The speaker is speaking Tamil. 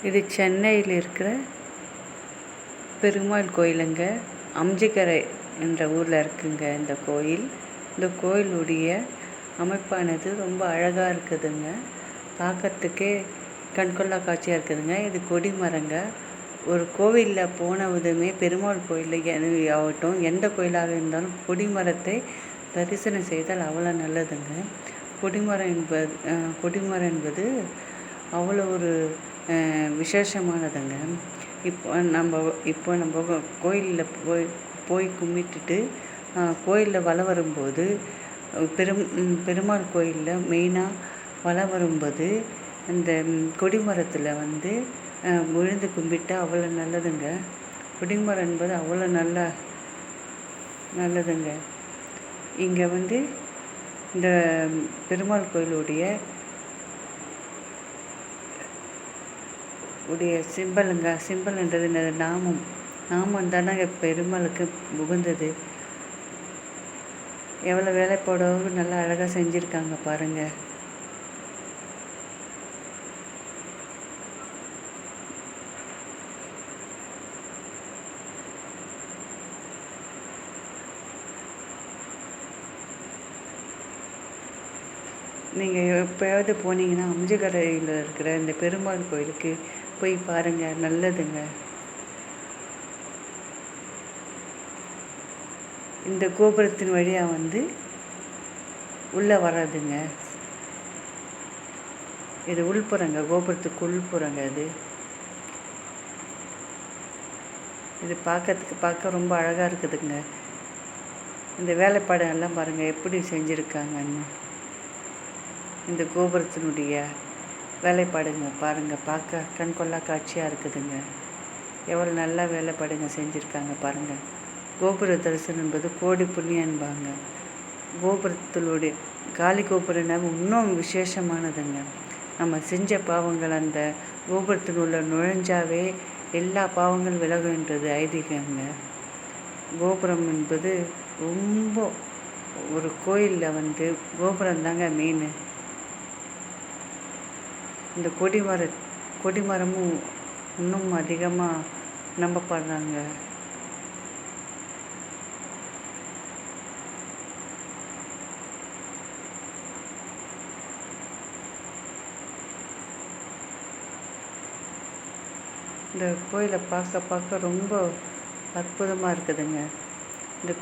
இது சென்னையில் இருக்கிற பெருமாள் கோயிலுங்க. அம்ஜிக்கரை என்ற ஊரில் இருக்குங்க இந்த கோயில். இந்த கோயிலுடைய அமைப்பானது ரொம்ப அழகாக இருக்குதுங்க. பார்க்கறதுக்கே கண்கொள்ளா காட்சியாக இருக்குதுங்க. இது கொடிமரங்க. ஒரு கோவிலில் போனதுமே பெருமாள் கோயிலில் ஆகட்டும், எந்த கோயிலாக இருந்தாலும் கொடிமரத்தை தரிசனம் செய்தால் அவ்வளோ நல்லதுங்க. கொடிமரம் என்பது அவ்வளோ ஒரு விசேஷமானதுங்க. இப்போ நம்ம கோயிலில் போய் கும்பிட்டுட்டு கோயிலில் வலம் வரும்போது பெருமாள் கோயிலில் மெயினாக வலம் வரும்போது இந்த கொடிமரத்தில் விழுந்து கும்பிட்டா அவ்வளோ நல்லதுங்க. கொடிமரம் என்பது அவ்வளோ நல்லதுங்க. இங்கே இந்த பெருமாள் கோயிலுடைய சிம்பல்ன்றது நாமம் தானே பெருமாளுக்கு உகந்தது. எவ்வளோ வேலைப்பாடோடு நல்லா அழகாக செஞ்சுருக்காங்க பாருங்கள். நீங்கள் எப்போயாவது போனீங்கன்னா அம்ஜிக்கரையில் இருக்கிற இந்த பெருமாள் கோயிலுக்கு போய் பாருங்கள், நல்லதுங்க. இந்த கோபுரத்தின் வழியாக உள்ளே வராதுங்க. இது உள்புறங்க, கோபுரத்துக்கு உள்புறங்க. இது பார்க்க ரொம்ப அழகாக இருக்குதுங்க. இந்த வேலைப்பாடெல்லாம் பாருங்கள் எப்படி செஞ்சுருக்காங்கன்னு. இந்த கோபுரத்தினுடைய வேலைப்பாடுங்க பாருங்கள், பார்க்க கண்கொள்ளா காட்சியாக இருக்குதுங்க. எவ்வளோ நல்லா வேலைப்பாடுங்க செஞ்சுருக்காங்க பாருங்கள். கோபுர தரிசனம் என்பது கோடி புண்ணியன்பாங்க. கோபுரத்தினுடைய காளி கோபுரம்னா இன்னும் விசேஷமானதுங்க. நம்ம செஞ்ச பாவங்கள் அந்த கோபுரத்தினுள்ள நுழைஞ்சாவே எல்லா பாவங்கள் விலகுன்றது ஐதீகங்க. கோபுரம் என்பது ரொம்ப ஒரு கோயிலில் கோபுரம் தாங்க மெயின். இந்த கொடிமரமும் இன்னும் அதிகமாக நம்பப்படுறாங்க. இந்த கோயிலை பார்க்க ரொம்ப அற்புதமாக இருக்குதுங்க. இந்த